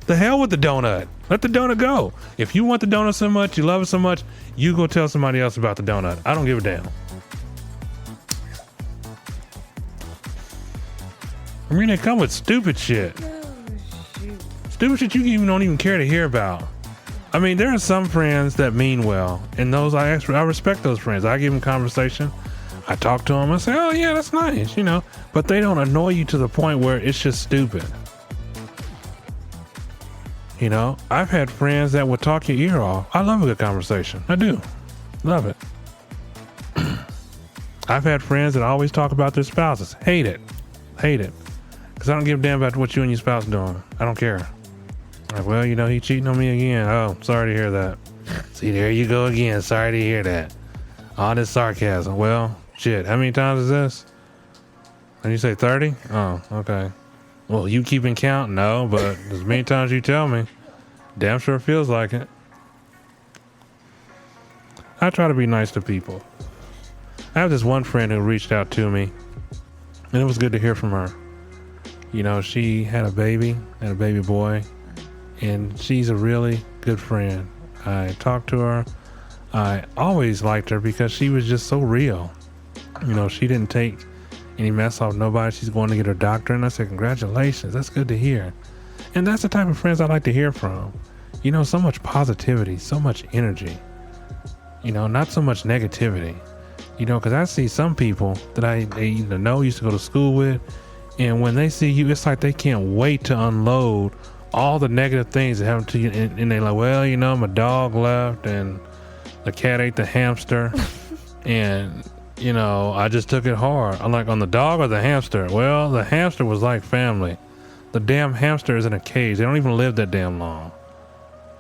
The hell with the donut. Let the donut go. If you want the donut so much, you love it so much, you go tell somebody else about the donut. I don't give a damn. I mean, they come with stupid shit. Stupid shit you don't even care to hear about. I mean, there are some friends that mean well, and those I respect those friends. I give them conversation. I talk to them. I say, oh yeah, that's nice, you know. But they don't annoy you to the point where it's just stupid. You know, I've had friends that would talk your ear off. I love a good conversation. I do. Love it. I've had friends that always talk about their spouses. Hate it. Because I don't give a damn about what you and your spouse doing. I don't care. Like, well, you know, he cheating on me again. Oh, sorry to hear that. See, there you go again. Sorry to hear that. All this sarcasm. Well, shit. How many times is this? And you say 30? Oh, okay. Well, you keeping count? No, but as many times you tell me, damn sure feels like it. I try to be nice to people. I have this one friend who reached out to me, and it was good to hear from her. You know, she had a baby boy, and she's a really good friend. I talked to her. I always liked her because she was just so real. You know, she didn't take any mess off nobody. She's going to get her doctor, and I said, congratulations, that's good to hear. And that's the type of friends I like to hear from. You know, so much positivity, so much energy, you know, not so much negativity, you know, because I see some people that I either know, used to go to school with, and when they see you, it's like they can't wait to unload all the negative things that happen to you. And they're like, well, you know, my dog left and the cat ate the hamster and you know, I just took it hard. I'm like, on the dog or the hamster? Well, the hamster was like family. The damn hamster is in a cage. They don't even live that damn long.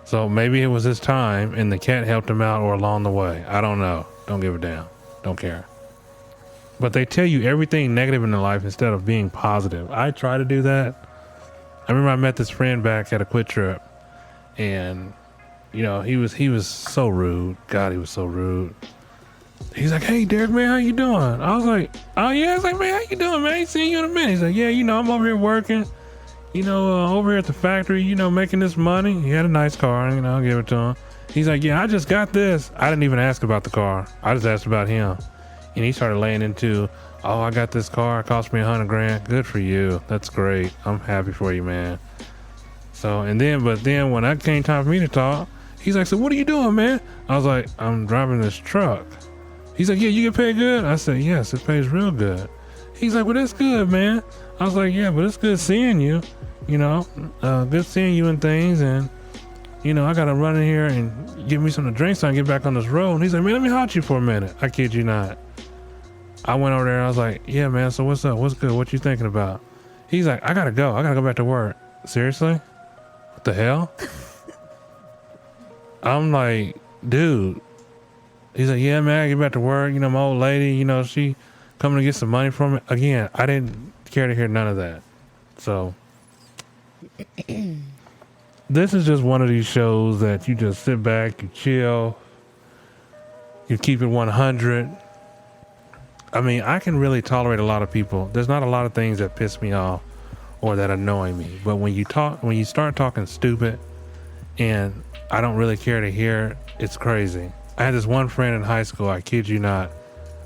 So maybe it was his time and the cat helped him out or along the way. I don't know. Don't give a damn. Don't care. But they tell you everything negative in their life instead of being positive. I try to do that. I remember I met this friend back at a quit trip, and you know, he was so rude. God, he was so rude. He's like, hey, Derek, man, how you doing? I was like, oh, yeah. I was like, man, how you doing, man? I ain't seen you in a minute. He's like, yeah, you know, I'm over here working, you know, over here at the factory, you know, making this money. He had a nice car, you know, I'll give it to him. He's like, yeah, I just got this. I didn't even ask about the car. I just asked about him. And he started laying into, oh, I got this car. It cost me $100,000. Good for you. That's great. I'm happy for you, man. So, but then when it came time for me to talk, he's like, so what are you doing, man? I was like, I'm driving this truck. He's like, yeah, you get paid good? I said, yes, it pays real good. He's like, well, that's good, man. I was like, yeah, but it's good seeing you, you know, good seeing you and things. And, you know, I got to run in here and give me something to drink so I can get back on this road. And he's like, man, let me hot you for a minute. I kid you not. I went over there and I was like, yeah, man, so what's up? What's good? What you thinking about? He's like, I got to go. I got to go back to work. Seriously? What the hell? I'm like, dude. He's like, yeah, man, I get back to work. You know, my old lady, you know, she coming to get some money from it. Again, I didn't care to hear none of that. So this is just one of these shows that you just sit back, you chill, you keep it 100. I mean, I can really tolerate a lot of people. There's not a lot of things that piss me off or that annoy me. But when you start talking stupid and I don't really care to hear, it's crazy. I had this one friend in high school, I kid you not.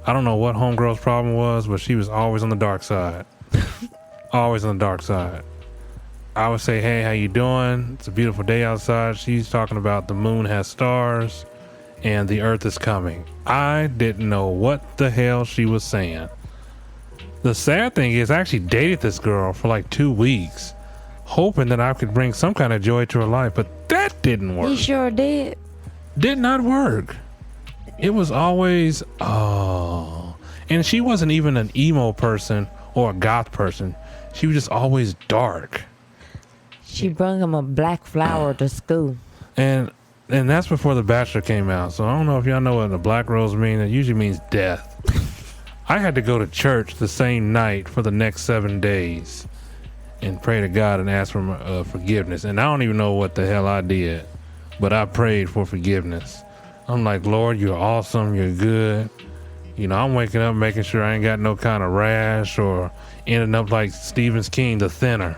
I don't know what homegirl's problem was, but she was always on the dark side. Always on the dark side. I would say, hey, how you doing? It's a beautiful day outside. She's talking about the moon has stars and the earth is coming. I didn't know what the hell she was saying. The sad thing is I actually dated this girl for like 2 weeks, hoping that I could bring some kind of joy to her life, but that didn't work. You sure did. Did not work. It was always, and she wasn't even an emo person or a goth person. She was just always dark. She brought him a black flower to school. And that's before The Bachelor came out. So I don't know if y'all know what a black rose means. It usually means death. I had to go to church the same night for the next 7 days and pray to God and ask for forgiveness. And I don't even know what the hell I did, but I prayed for forgiveness. I'm like, Lord, you're awesome. You're good. You know, I'm waking up making sure I ain't got no kind of rash or ending up like Stephen King, the Thinner.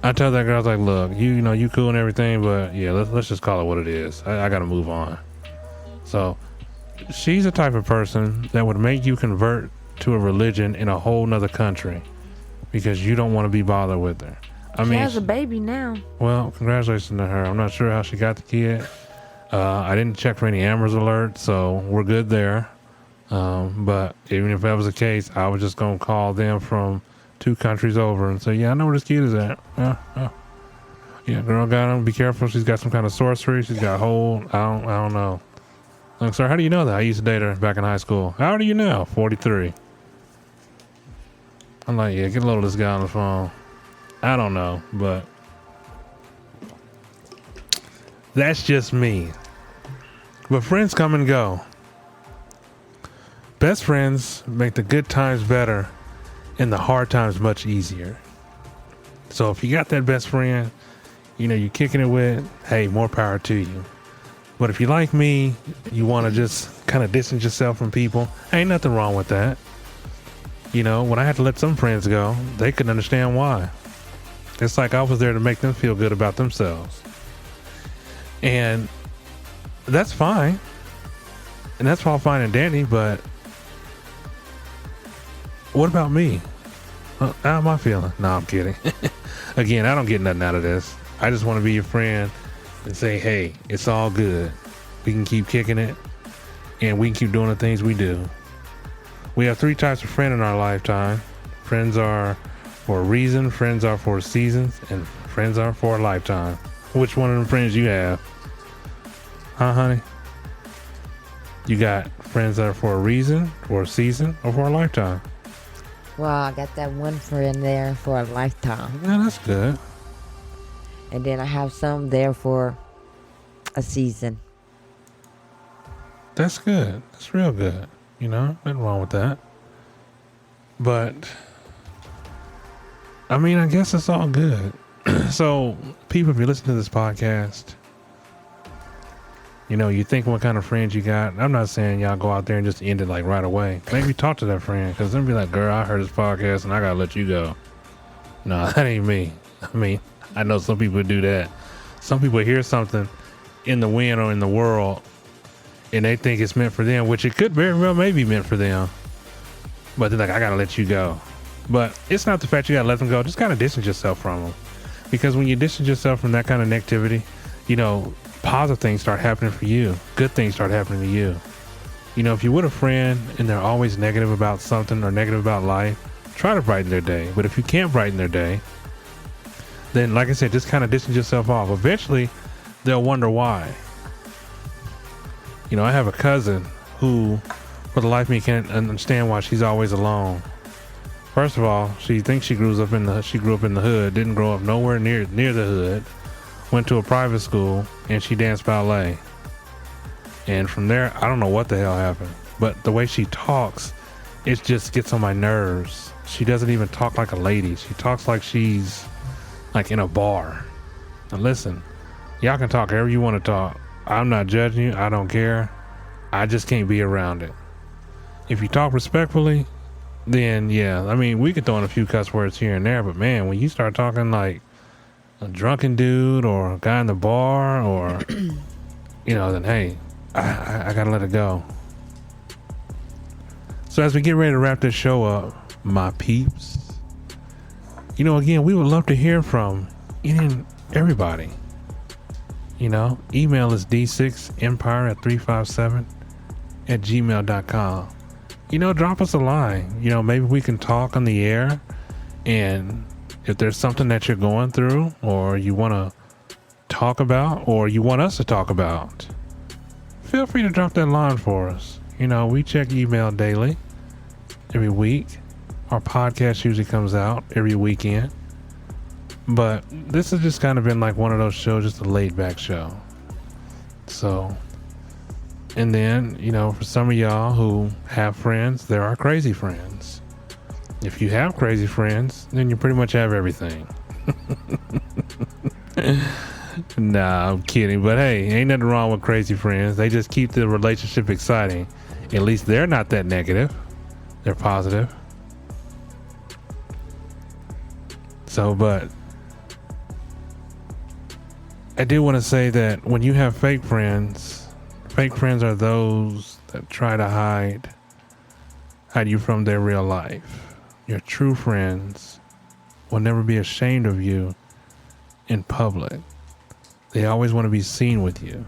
I tell that girl, I was like, look, you know, you cool and everything, but yeah, let's just call it what it is. I got to move on. So she's the type of person that would make you convert to a religion in a whole nother country because you don't want to be bothered with her. She has a baby now. Well, congratulations to her. I'm not sure how she got the kid. I didn't check for any Amber's Alert, so we're good there. But even if that was the case, I was just going to call them from 2 countries over and say, yeah, I know where this kid is at. Yeah, girl got him. Be careful. She's got some kind of sorcery. She's got hold. I don't know. Like, sir, how do you know that? I used to date her back in high school. How old are you now? 43. I'm like, yeah, get a load of this guy on the phone. I don't know, but that's just me. But friends come and go. Best friends make the good times better and the hard times much easier. So if you got that best friend, you know, you're kicking it with, hey, more power to you. But if you like me, you want to just kind of distance yourself from people, ain't nothing wrong with that. You know, when I had to let some friends go, they couldn't understand why. It's like I was there to make them feel good about themselves. And that's fine. And that's all fine and dandy, but what about me? How am I feeling? No, I'm kidding. Again, I don't get nothing out of this. I just want to be your friend and say, hey, it's all good. We can keep kicking it and we can keep doing the things we do. We have 3 types of friend in our lifetime. Friends are for a reason, friends are for seasons, and friends are for a lifetime. Which one of them friends you have? Huh, honey? You got friends that are for a reason, for a season, or for a lifetime? Well, I got that one friend there for a lifetime. Yeah, that's good. And then I have some there for a season. That's good. That's real good. You know, nothing wrong with that. But I mean, I guess it's all good. So, people, if you listen to this podcast, you know, you think what kind of friends you got. I'm not saying y'all go out there and just end it like right away. Maybe talk to that friend, because they'll be like, girl, I heard this podcast and I gotta let you go. No, that ain't me. I mean, I know some people do that. Some people hear something in the wind or in the world and they think it's meant for them, which it could very well may be meant for them. But they're like, I gotta let you go. But it's not the fact you gotta let them go. Just kind of distance yourself from them. Because when you distance yourself from that kind of negativity, you know, positive things start happening for you. Good things start happening to you. You know, if you're with a friend and they're always negative about something or negative about life, try to brighten their day. But if you can't brighten their day, then like I said, just kind of distance yourself off. Eventually, they'll wonder why. You know, I have a cousin who, for the life of me, can't understand why she's always alone. First of all, she thinks she grew up in the hood, didn't grow up nowhere near the hood, went to a private school and she danced ballet. And from there, I don't know what the hell happened, but the way she talks, it just gets on my nerves. She doesn't even talk like a lady. She talks like she's like in a bar. Now listen, y'all can talk however you want to talk. I'm not judging you. I don't care. I just can't be around it. If you talk respectfully, then yeah, I mean, we could throw in a few cuss words here and there, but man, when you start talking like a drunken dude or a guy in the bar or, then hey, I gotta let it go. So as we get ready to wrap this show up, my peeps, again, we would love to hear from any and everybody. Email is d6empire357@gmail.com. Drop us a line. Maybe we can talk on the air, and if there's something that you're going through or you want to talk about or you want us to talk about, feel free to drop that line for us. We check email daily, every week. Our podcast usually comes out every weekend. But this has just kind of been like one of those shows, just a laid back show. So, and then, for some of y'all who have friends, there are crazy friends. If you have crazy friends, then you pretty much have everything. Nah, I'm kidding. But hey, ain't nothing wrong with crazy friends. They just keep the relationship exciting. At least they're not that negative. They're positive. So, but I do want to say that when you have fake friends are those that try to hide you from their real life. Your true friends will never be ashamed of you in public. They always want to be seen with you.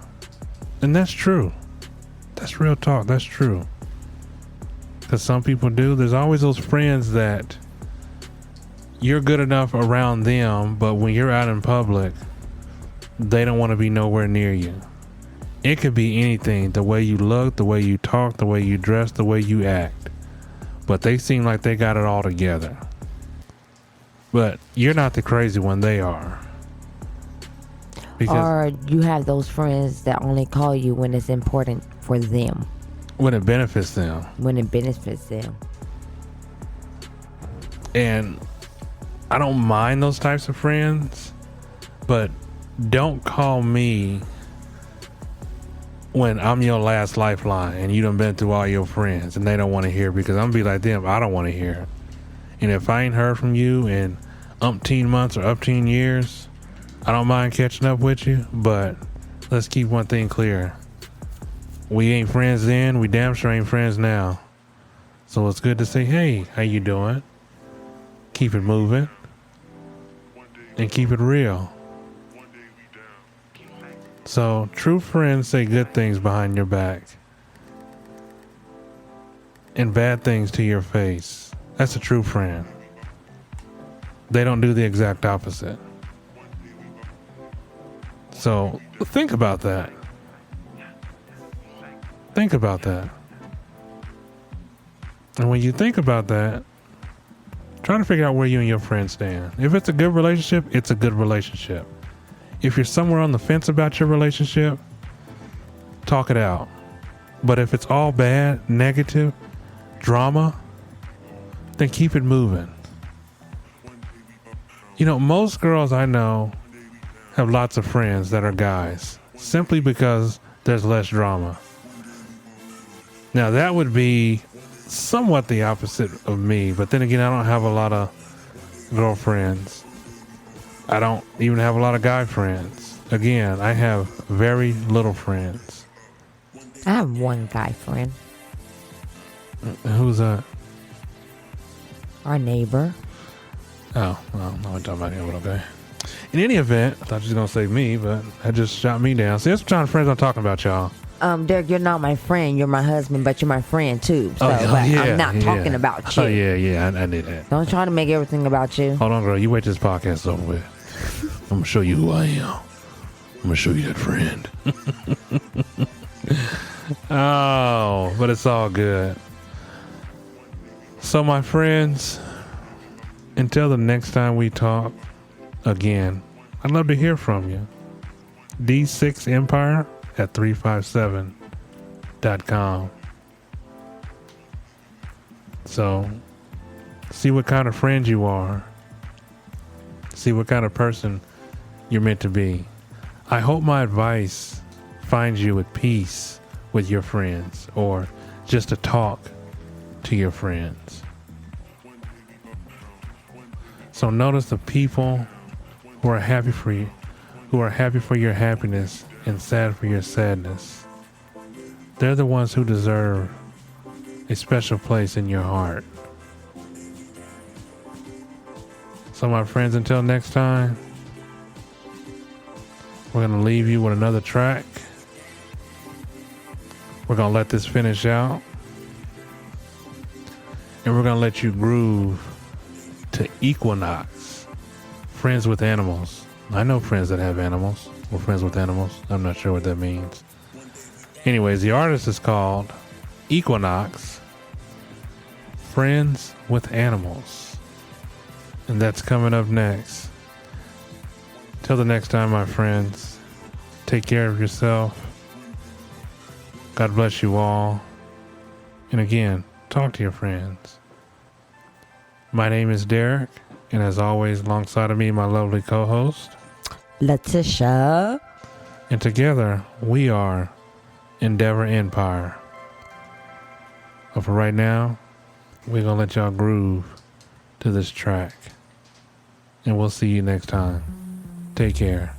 And that's true. That's real talk. That's true. Because some people do. There's always those friends that you're good enough around them, but when you're out in public, they don't want to be nowhere near you. It could be anything. The way you look, the way you talk, the way you dress, the way you act. But they seem like they got it all together. But you're not the crazy one, they are. Or you have those friends that only call you when it's important for them. When it benefits them. When it benefits them. And I don't mind those types of friends, but don't call me when I'm your last lifeline and you done been through all your friends and they don't want to hear, because I'm gonna be like them, I don't want to hear. And if I ain't heard from you in umpteen months or umpteen years, I don't mind catching up with you, but let's keep one thing clear. We ain't friends then, we damn sure ain't friends now. So it's good to say, hey, how you doing? Keep it moving and keep it real. So true friends say good things behind your back and bad things to your face. That's a true friend. They don't do the exact opposite. So think about that. Think about that. And when you think about that, try to figure out where you and your friends stand. If it's a good relationship, it's a good relationship. If you're somewhere on the fence about your relationship, talk it out. But if it's all bad, negative, drama, then keep it moving. Most girls I know have lots of friends that are guys, simply because there's less drama. Now that would be somewhat the opposite of me, but then again, I don't have a lot of girlfriends. I don't even have a lot of guy friends. Again, I have very little friends. I have one guy friend. Who's that? Our neighbor. Oh, well, no, I'm talking about him, but okay. In any event, I thought you was going to say me, but that just shot me down. See, that's what kind of friends I'm talking about, y'all. Derek, you're not my friend. You're my husband, but you're my friend too. So, yeah, I'm not talking about you. Oh, yeah, I knew that. Don't try to make everything about you. Hold on, girl. You wait till this podcast is over with. I'm going to show you who I am. I'm going to show you that friend. Oh, but it's all good. So, my friends, until the next time we talk again, I'd love to hear from you. D6Empire at 357.com. So, see what kind of friend you are. See what kind of person you're meant to be. I hope my advice finds you at peace with your friends, or just to talk to your friends. So notice the people who are happy for you, who are happy for your happiness and sad for your sadness. They're the ones who deserve a special place in your heart. So my friends, until next time, we're going to leave you with another track. We're going to let this finish out. And we're going to let you groove to Equinox, Friends with Animals. I know friends that have animals, or friends with animals. I'm not sure what that means. Anyways, the artist is called Equinox, Friends with Animals. And that's coming up next. Till the next time, my friends, take care of yourself. God bless you all. And again, talk to your friends. My name is Derek, and as always, alongside of me, my lovely co-host, Letitia. And together, we are Endeavor Empire. But for right now, we're going to let y'all groove to this track. And we'll see you next time. Take care.